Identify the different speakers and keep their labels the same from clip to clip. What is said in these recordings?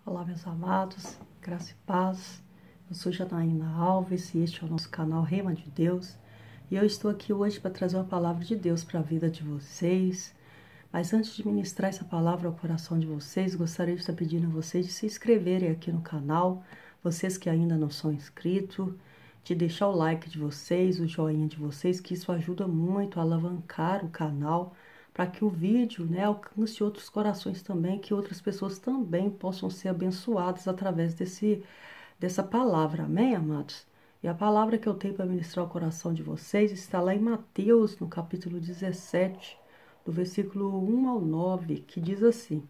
Speaker 1: Olá, meus amados, graça e paz. Eu sou Janaína Alves e este é o nosso canal Rema de Deus. E eu estou aqui hoje para trazer uma palavra de Deus para a vida de vocês. Mas antes de ministrar essa palavra ao coração de vocês, gostaria de estar pedindo a vocês de se inscreverem aqui no canal. Vocês que ainda não são inscritos, de deixar o like de vocês, o joinha de vocês, que isso ajuda muito a alavancar o canal, para que o vídeo, alcance outros corações também, que outras pessoas também possam ser abençoadas através dessa palavra. Amém, amados? E a palavra que eu tenho para ministrar ao coração de vocês está lá em Mateus, no capítulo 17, do versículo 1 ao 9, que diz assim: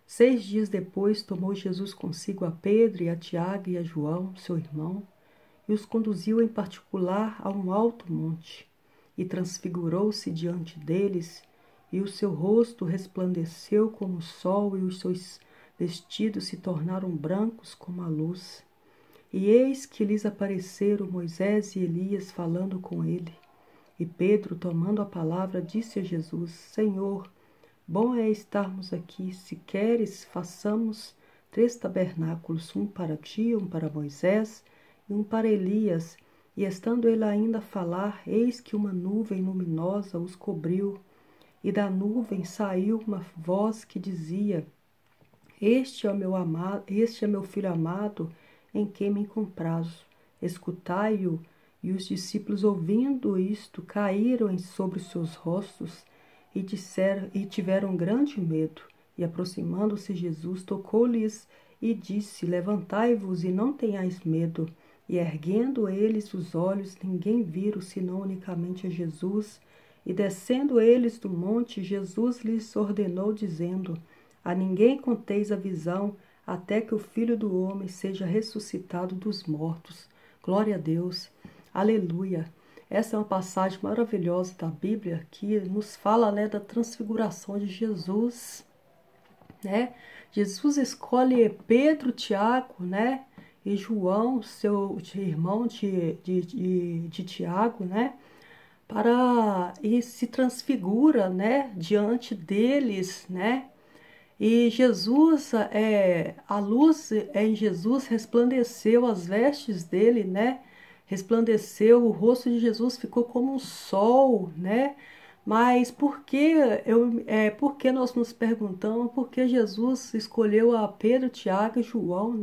Speaker 1: 6 dias depois tomou Jesus consigo a Pedro e a Tiago e a João, seu irmão, e os conduziu em particular a um alto monte, e transfigurou-se diante deles, e o seu rosto resplandeceu como o sol, e os seus vestidos se tornaram brancos como a luz. E eis que lhes apareceram Moisés e Elias falando com ele. E Pedro, tomando a palavra, disse a Jesus: Senhor, bom é estarmos aqui. Se queres, façamos 3 tabernáculos, um para ti, um para Moisés e um para Elias. E estando ele ainda a falar, eis que uma nuvem luminosa os cobriu. E da nuvem saiu uma voz que dizia: Este é meu filho amado, em quem me comprazo. Escutai-o. E os discípulos, ouvindo isto, caíram sobre os seus rostos e tiveram grande medo. E aproximando-se Jesus, tocou-lhes e disse: Levantai-vos e não tenhais medo. E erguendo eles os olhos, ninguém viram senão unicamente a Jesus. E descendo eles do monte, Jesus lhes ordenou, dizendo: A ninguém conteis a visão, até que o Filho do Homem seja ressuscitado dos mortos. Glória a Deus. Aleluia. Essa é uma passagem maravilhosa da Bíblia que nos fala, da transfiguração de Jesus, Jesus escolhe Pedro, Tiago, e João, seu irmão de Tiago, e se transfigura, diante deles, E Jesus, a luz em Jesus resplandeceu as vestes dele, Resplandeceu, o rosto de Jesus ficou como um sol, Mas por que nós nos perguntamos por que Jesus escolheu a Pedro, Tiago e João,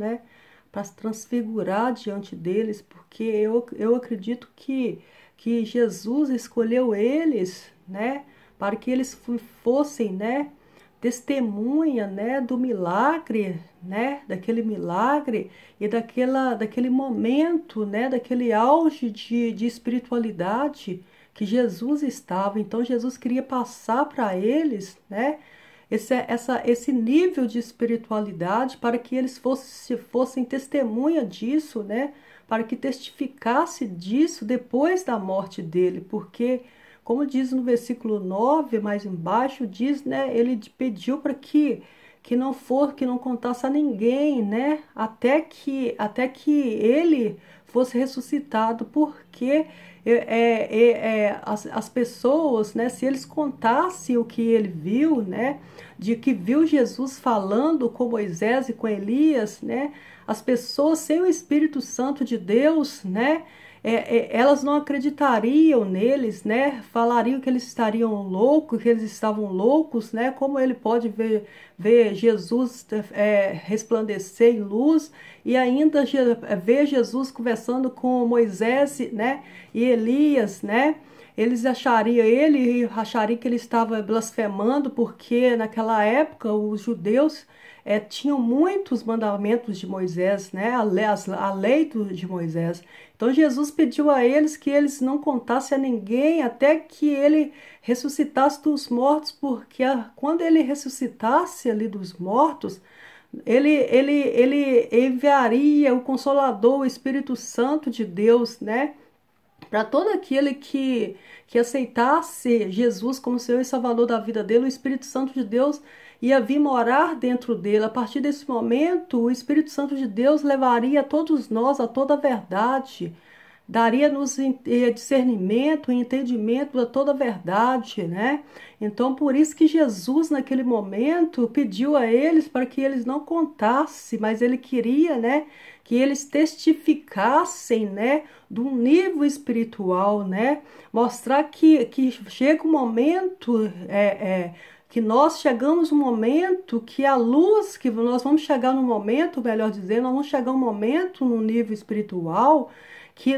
Speaker 1: para se transfigurar diante deles? Porque eu acredito que Jesus escolheu eles, para que eles fossem, testemunha, do milagre, daquele milagre e daquele momento, daquele auge de espiritualidade que Jesus estava. Então Jesus queria passar para eles, esse nível de espiritualidade, para que eles fossem testemunha disso, para que testificasse disso depois da morte dele, porque, como diz no versículo 9, mais embaixo, diz, ele pediu para que não contasse a ninguém, até que ele fosse ressuscitado, porque as pessoas, se eles contassem o que ele viu, de que viu Jesus falando com Moisés e com Elias, as pessoas sem o Espírito Santo de Deus, elas não acreditariam neles, falariam que eles estariam loucos, que eles estavam loucos, como ele pode ver Jesus resplandecer em luz e ainda ver Jesus conversando com Moisés, e Elias, Eles achariam que ele estava blasfemando, porque naquela época os judeus tinham muitos mandamentos de Moisés, a lei de Moisés. Então Jesus pediu a eles que eles não contassem a ninguém até que ele ressuscitasse dos mortos, porque quando ele ressuscitasse ali dos mortos, ele enviaria o Consolador, o Espírito Santo de Deus, para todo aquele que aceitasse Jesus como Senhor e Salvador da vida dele. O Espírito Santo de Deus ia vir morar dentro dele. A partir desse momento, o Espírito Santo de Deus levaria todos nós a toda a verdade, daria-nos discernimento e entendimento da toda a verdade, né? Então, por isso que Jesus, naquele momento, pediu a eles para que eles não contassem, mas ele queria, né, que eles testificassem, né, de um nível espiritual, né? Mostrar que chega um momento, que nós chegamos um momento que a luz, que nós vamos chegar no momento, melhor dizendo, nós vamos chegar um momento no nível espiritual que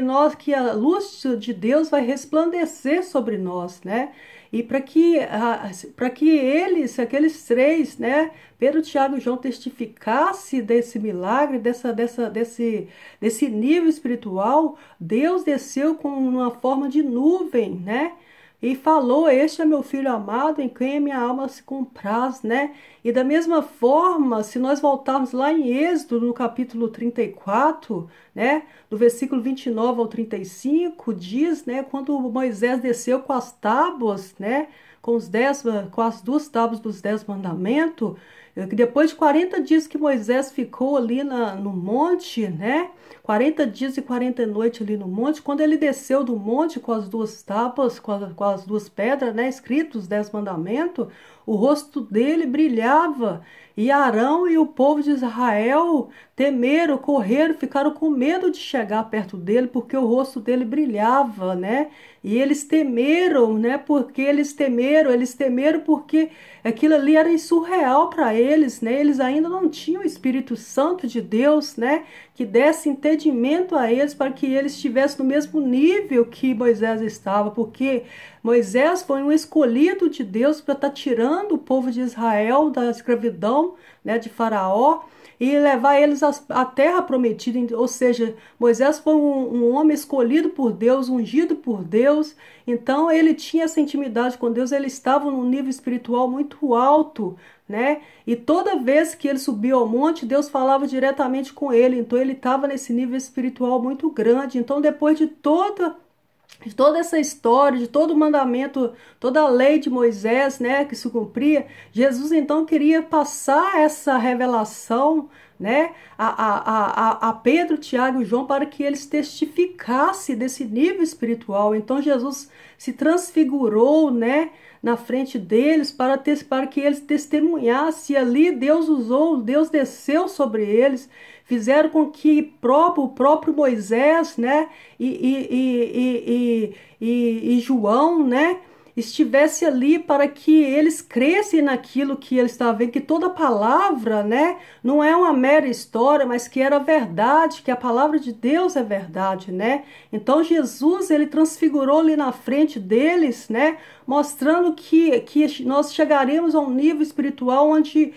Speaker 1: a luz de Deus vai resplandecer sobre nós, né? E para que eles, aqueles três, né, Pedro, Tiago e João, testificasse desse milagre, desse nível espiritual, Deus desceu com uma forma de nuvem, né? E falou: este é meu filho amado, em quem a minha alma se compraz, né? E da mesma forma, se nós voltarmos lá em Êxodo, no capítulo 34, né? Do versículo 29 ao 35, diz, né? Quando Moisés desceu com as tábuas, né? Com as duas tábuas dos 10 mandamentos, depois de 40 dias que Moisés ficou ali no monte, né? 40 dias e 40 noites ali no monte, quando ele desceu do monte com as duas tábuas, com as duas pedras, né? Escritos os 10 mandamentos, o rosto dele brilhava. E Arão e o povo de Israel temeram, correram, ficaram com medo de chegar perto dele, porque o rosto dele brilhava, né? E eles temeram, né? Eles temeram porque aquilo ali era surreal para eles, né? Eles ainda não tinham o Espírito Santo de Deus, né? Que desse entendimento a eles para que eles estivessem no mesmo nível que Moisés estava, porque Moisés foi um escolhido de Deus para estar tirando o povo de Israel da escravidão, né, de Faraó, e levar eles à terra prometida. Ou seja, Moisés foi um homem escolhido por Deus, ungido por Deus. Então ele tinha essa intimidade com Deus, ele estava num nível espiritual muito alto, né? E toda vez que ele subia ao monte, Deus falava diretamente com ele. Então ele estava nesse nível espiritual muito grande. Então, depois de toda essa história, de todo o mandamento, toda a lei de Moisés, né, que se cumpria, Jesus então queria passar essa revelação, né, a Pedro, Tiago e João, para que eles testificassem desse nível espiritual. Então Jesus se transfigurou, né, na frente deles para que eles testemunhassem. E ali Deus usou, Deus desceu sobre eles, fizeram com que o próprio Moisés, né, e João, né, estivesse ali para que eles crescem naquilo que eles estavam vendo, que toda palavra, né, não é uma mera história, mas que era verdade, que a palavra de Deus é verdade, né? Então Jesus, ele transfigurou ali na frente deles, né, mostrando que nós chegaremos a um nível espiritual onde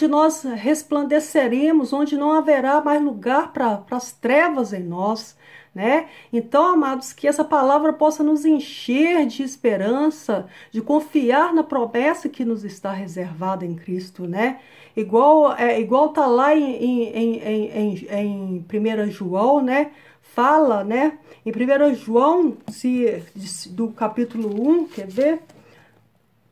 Speaker 1: nós resplandeceremos, onde não haverá mais lugar para as trevas em nós, né? Então, amados, que essa palavra possa nos encher de esperança, de confiar na promessa que nos está reservada em Cristo, né? Igual tá lá em 1 João, né? Fala, né? Em 1 João, do capítulo 1, quer ver?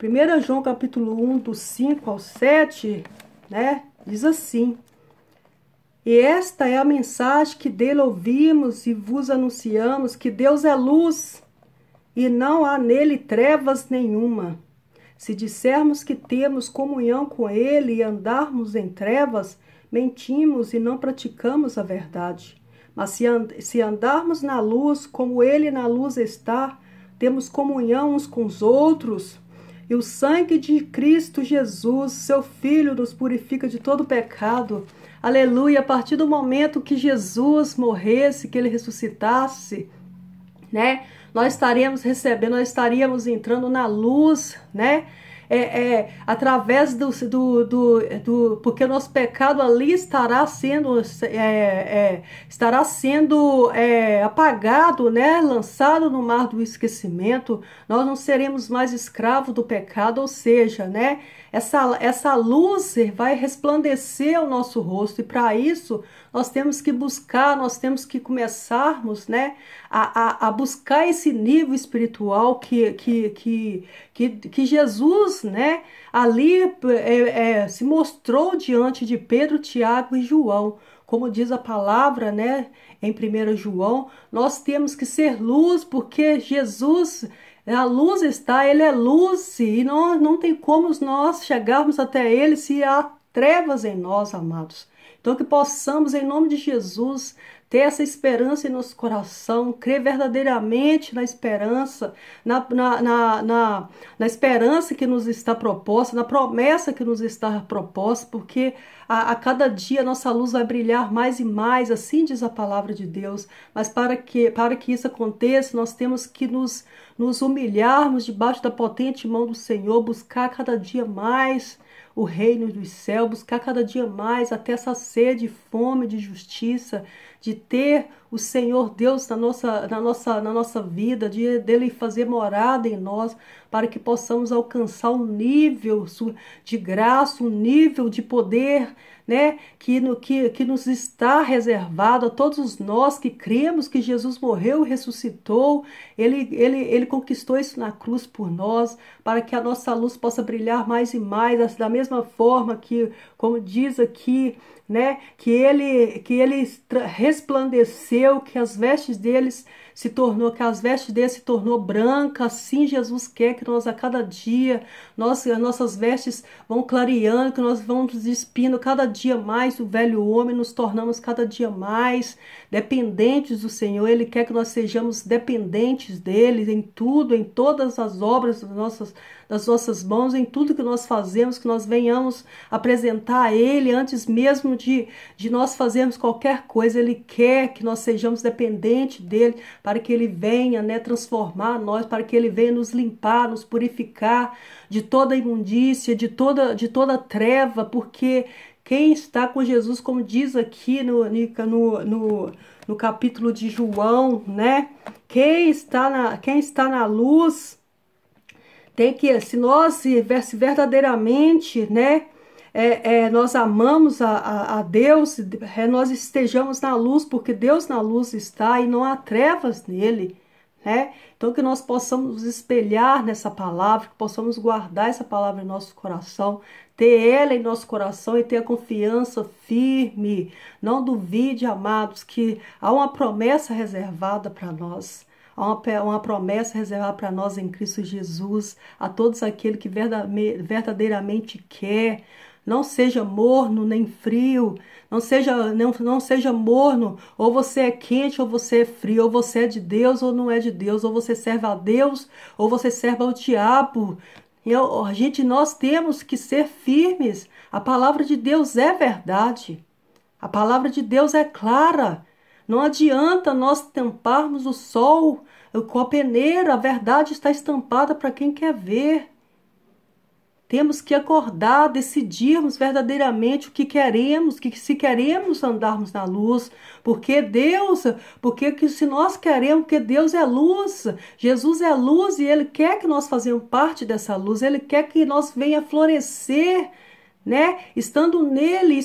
Speaker 1: 1 João capítulo 1, do 5 ao 7, né? Diz assim: e esta é a mensagem que dele ouvimos e vos anunciamos, que Deus é luz e não há nele trevas nenhuma. Se dissermos que temos comunhão com ele e andarmos em trevas, mentimos e não praticamos a verdade. Mas se andarmos na luz, como ele na luz está, temos comunhão uns com os outros. E o sangue de Cristo Jesus, seu Filho, nos purifica de todo pecado. Aleluia! A partir do momento que Jesus morresse, que ele ressuscitasse, né? Nós estaríamos recebendo, nós estaríamos entrando na luz, né? Através porque o nosso pecado ali estará sendo apagado, né? Lançado no mar do esquecimento. Nós não seremos mais escravos do pecado, ou seja, né? Essa luz vai resplandecer ao nosso rosto, e para isso nós temos que buscar, nós temos que começarmos, né, a buscar esse nível espiritual que Jesus, né, ali se mostrou diante de Pedro, Tiago e João, como diz a palavra, né, em 1 João, nós temos que ser luz, porque Jesus, a luz está, ele é luz, e não tem como nós chegarmos até ele se há trevas em nós, amados. Então que possamos, em nome de Jesus, ter essa esperança em nosso coração, crer verdadeiramente na esperança, na esperança que nos está proposta, na promessa que nos está proposta, porque a cada dia nossa luz vai brilhar mais e mais, assim diz a palavra de Deus. Mas para que isso aconteça, nós temos que nos humilharmos debaixo da potente mão do Senhor, buscar cada dia mais o reino dos céus, buscar cada dia mais até essa sede e fome de justiça, de ter o Senhor Deus na nossa vida, dele fazer morada em nós, para que possamos alcançar um nível de graça, um nível de poder, né, que nos está reservado a todos nós que cremos que Jesus morreu e ressuscitou. Ele conquistou isso na cruz por nós, para que a nossa luz possa brilhar mais e mais, da mesma forma que, como diz aqui, né, que ele resplandeceu, que as vestes dele se tornou branca. Assim Jesus quer que nós a cada dia nossas vestes vão clareando, que nós vamos despindo cada dia mais do velho homem, nos tornamos cada dia mais dependentes do Senhor. Ele quer que nós sejamos dependentes dele em tudo, em todas as obras das nossas mãos, em tudo que nós fazemos, que nós venhamos apresentar a Ele antes mesmo de nós fazermos qualquer coisa. Ele quer que nós sejamos dependentes dele, para que Ele venha, né, transformar nós, para que Ele venha nos limpar, nos purificar de toda imundícia, de toda treva, porque quem está com Jesus, como diz aqui no capítulo de João, né, quem está na luz, tem que, se verdadeiramente, né, nós amamos a Deus, nós estejamos na luz, porque Deus na luz está e não há trevas nele, né? Então que nós possamos nos espelhar nessa palavra, que possamos guardar essa palavra em nosso coração, ter ela em nosso coração e ter a confiança firme. Não duvide, amados, que há uma promessa reservada para nós. Há uma promessa reservada para nós em Cristo Jesus, a todos aqueles que verdadeiramente quer. Não seja morno nem frio, não seja morno, ou você é quente ou você é frio, ou você é de Deus ou não é de Deus, ou você serve a Deus ou você serve ao diabo. Nós temos que ser firmes. A palavra de Deus é verdade, a palavra de Deus é clara. Não adianta nós tamparmos o sol com a peneira, a verdade está estampada para quem quer ver. Temos que acordar, decidirmos verdadeiramente o que queremos, se queremos andarmos na luz, porque se nós queremos, porque Deus é luz, Jesus é luz e Ele quer que nós façamos parte dessa luz, Ele quer que nós venha florescer, né? Estando nele,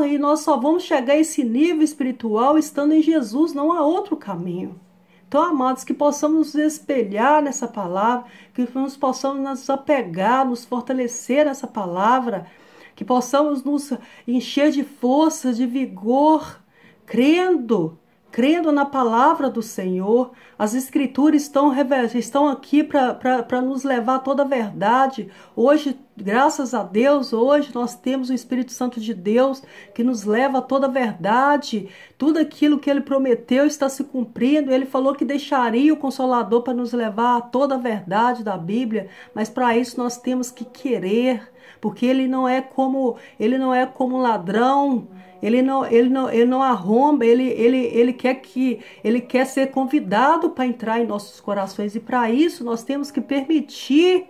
Speaker 1: e nós só vamos chegar a esse nível espiritual estando em Jesus, não há outro caminho. Então, amados, que possamos nos espelhar nessa palavra, que nós possamos nos apegar, nos fortalecer nessa palavra, que possamos nos encher de força, de vigor, crendo na palavra do Senhor. As Escrituras estão aqui para nos levar a toda a verdade. Hoje, graças a Deus, hoje nós temos o Espírito Santo de Deus que nos leva a toda a verdade. Tudo aquilo que Ele prometeu está se cumprindo. Ele falou que deixaria o Consolador para nos levar a toda a verdade da Bíblia, mas para isso nós temos que querer, porque Ele não é como um ladrão. Ele não arromba, ele quer ser convidado para entrar em nossos corações, e para isso nós temos que permitir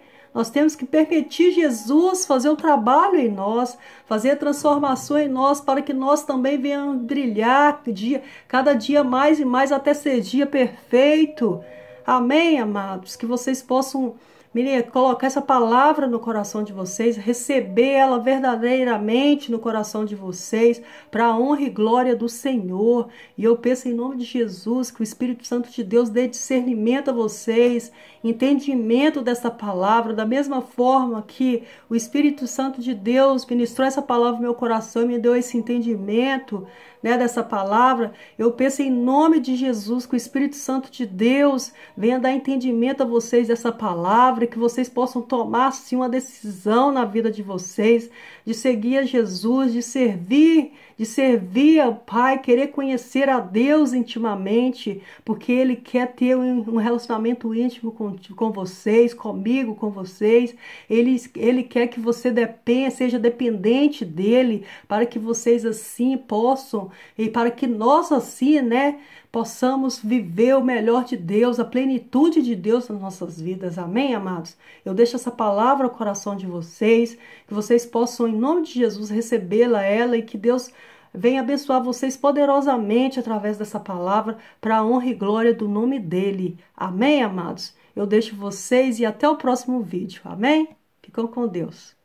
Speaker 1: Jesus fazer o trabalho em nós, fazer a transformação em nós, para que nós também venhamos brilhar cada dia mais e mais até ser dia perfeito. Amém, amados? Que vocês possam colocar essa palavra no coração de vocês, receber ela verdadeiramente no coração de vocês, para a honra e glória do Senhor. E eu peço em nome de Jesus que o Espírito Santo de Deus dê discernimento a vocês, entendimento dessa palavra, da mesma forma que o Espírito Santo de Deus ministrou essa palavra no meu coração e me deu esse entendimento, né, dessa palavra. Eu peço em nome de Jesus que o Espírito Santo de Deus venha dar entendimento a vocês dessa palavra, que vocês possam tomar sim uma decisão na vida de vocês, de seguir a Jesus, de servir ao Pai, querer conhecer a Deus intimamente, porque Ele quer ter um relacionamento íntimo com vocês, comigo, com vocês. Ele quer que você seja dependente dEle, para que vocês assim possam, e para que nós assim, né, possamos viver o melhor de Deus, a plenitude de Deus nas nossas vidas. Amém, amados? Eu deixo essa palavra no coração de vocês, que vocês possam, em nome de Jesus, recebê-la, e que Deus venha abençoar vocês poderosamente através dessa palavra, para a honra e glória do nome dEle. Amém, amados? Eu deixo vocês e até o próximo vídeo. Amém? Ficam com Deus.